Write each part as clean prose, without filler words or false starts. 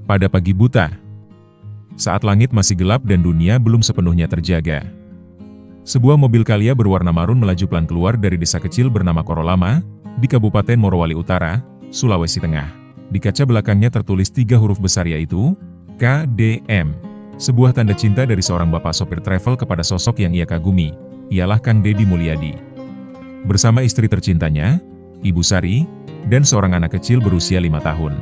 Pada pagi buta, saat langit masih gelap dan dunia belum sepenuhnya terjaga, sebuah mobil Calya berwarna marun melaju pelan keluar dari desa kecil bernama Korolama, di Kabupaten Morowali Utara, Sulawesi Tengah. Di kaca belakangnya tertulis 3 huruf besar yaitu, KDM. Sebuah tanda cinta dari seorang bapak sopir travel kepada sosok yang ia kagumi, ialah Kang Deddy Mulyadi. Bersama istri tercintanya, Ibu Sari, dan seorang anak kecil berusia 5 tahun.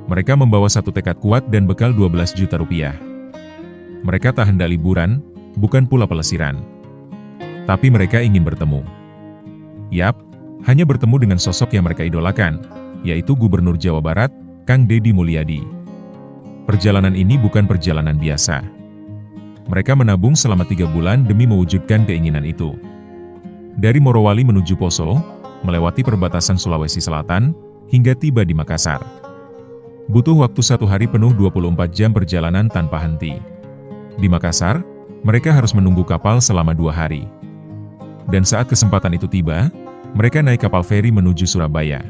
Mereka membawa satu tekad kuat dan bekal 12 juta rupiah. Mereka tak hendak liburan, bukan pula pelesiran. Tapi mereka ingin bertemu. Yap, hanya bertemu dengan sosok yang mereka idolakan, yaitu Gubernur Jawa Barat, Kang Deddy Mulyadi. Perjalanan ini bukan perjalanan biasa. Mereka menabung selama 3 bulan demi mewujudkan keinginan itu. Dari Morowali menuju Poso, melewati perbatasan Sulawesi Selatan, hingga tiba di Makassar. Butuh waktu 1 hari penuh 24 jam perjalanan tanpa henti. Di Makassar, mereka harus menunggu kapal selama 2 hari. Dan saat kesempatan itu tiba, mereka naik kapal feri menuju Surabaya.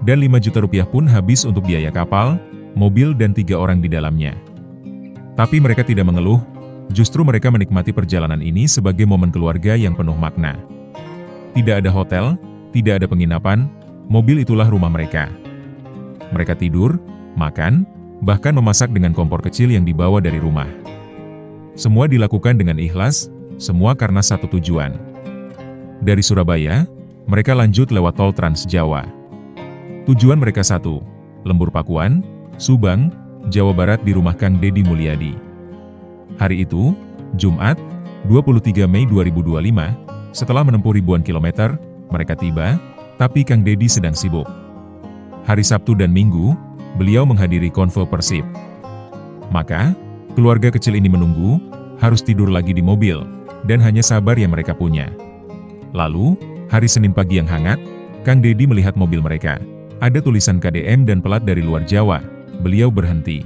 Dan 5 juta rupiah pun habis untuk biaya kapal, mobil dan 3 orang di dalamnya. Tapi mereka tidak mengeluh, justru mereka menikmati perjalanan ini sebagai momen keluarga yang penuh makna. Tidak ada hotel, tidak ada penginapan, mobil itulah rumah mereka. Mereka tidur, makan, bahkan memasak dengan kompor kecil yang dibawa dari rumah. Semua dilakukan dengan ikhlas, semua karena satu tujuan. Dari Surabaya, mereka lanjut lewat tol Trans Jawa. Tujuan mereka satu, Lembur Pakuan, Subang, Jawa Barat di rumah Kang Deddy Mulyadi. Hari itu, Jumat, 23 Mei 2025, setelah menempuh ribuan kilometer, mereka tiba, tapi Kang Deddy sedang sibuk. Hari Sabtu dan Minggu, beliau menghadiri konvo Persib. Maka, keluarga kecil ini menunggu, harus tidur lagi di mobil, dan hanya sabar yang mereka punya. Lalu, hari Senin pagi yang hangat, Kang Deddy melihat mobil mereka. Ada tulisan KDM dan pelat dari luar Jawa. Beliau berhenti.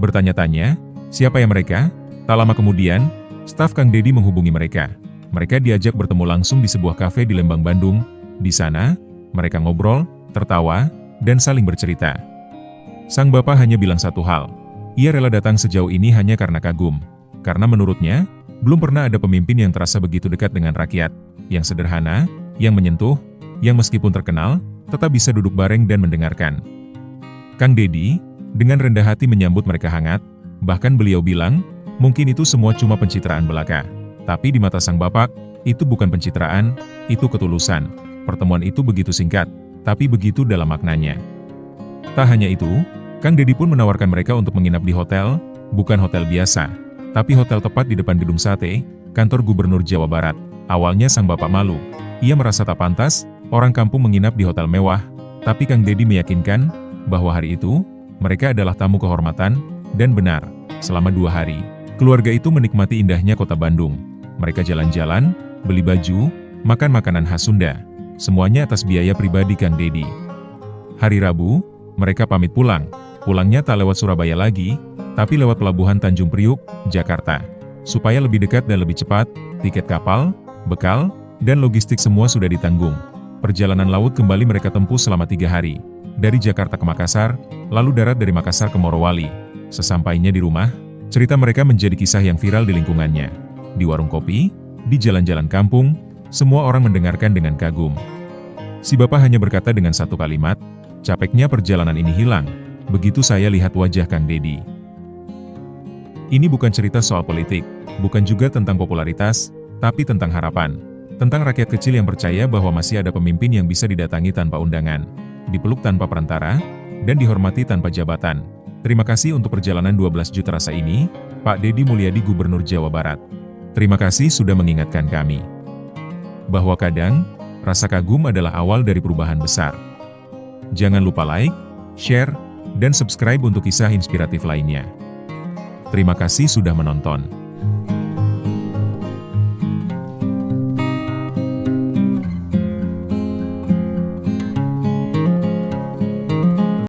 Bertanya-tanya, siapa yang mereka? Tak lama kemudian, staf Kang Deddy menghubungi mereka. Mereka diajak bertemu langsung di sebuah kafe di Lembang, Bandung. Di sana, mereka ngobrol, tertawa, dan saling bercerita. Sang bapak hanya bilang satu hal. Ia rela datang sejauh ini hanya karena kagum. Karena menurutnya, belum pernah ada pemimpin yang terasa begitu dekat dengan rakyat. Yang sederhana, yang menyentuh, yang meskipun terkenal, tetap bisa duduk bareng dan mendengarkan. Kang Deddy, dengan rendah hati menyambut mereka hangat, bahkan beliau bilang, mungkin itu semua cuma pencitraan belaka. Tapi di mata sang bapak, itu bukan pencitraan, itu ketulusan. Pertemuan itu begitu singkat, tapi begitu dalam maknanya. Tak hanya itu, Kang Deddy pun menawarkan mereka untuk menginap di hotel, bukan hotel biasa, tapi hotel tepat di depan gedung sate, kantor Gubernur Jawa Barat. Awalnya sang bapak malu. Ia merasa tak pantas, orang kampung menginap di hotel mewah, tapi Kang Deddy meyakinkan bahwa hari itu, mereka adalah tamu kehormatan, dan benar, selama 2 hari, keluarga itu menikmati indahnya kota Bandung. Mereka jalan-jalan, beli baju, makan makanan khas Sunda, semuanya atas biaya pribadi Kang Deddy. Hari Rabu, mereka pamit pulang. Pulangnya tak lewat Surabaya lagi, tapi lewat Pelabuhan Tanjung Priuk, Jakarta. Supaya lebih dekat dan lebih cepat, tiket kapal, bekal, dan logistik semua sudah ditanggung. Perjalanan laut kembali mereka tempuh selama 3 hari. Dari Jakarta ke Makassar, lalu darat dari Makassar ke Morowali. Sesampainya di rumah, cerita mereka menjadi kisah yang viral di lingkungannya. Di warung kopi, di jalan-jalan kampung, semua orang mendengarkan dengan kagum. Si bapak hanya berkata dengan satu kalimat, capeknya perjalanan ini hilang, begitu saya lihat wajah Kang Deddy. Ini bukan cerita soal politik, bukan juga tentang popularitas, tapi tentang harapan. Tentang rakyat kecil yang percaya bahwa masih ada pemimpin yang bisa didatangi tanpa undangan, dipeluk tanpa perantara, dan dihormati tanpa jabatan. Terima kasih untuk perjalanan 12 juta rasa ini, Pak Deddy Mulyadi Gubernur Jawa Barat. Terima kasih sudah mengingatkan kami bahwa kadang, rasa kagum adalah awal dari perubahan besar. Jangan lupa like, share, dan subscribe untuk kisah inspiratif lainnya. Terima kasih sudah menonton.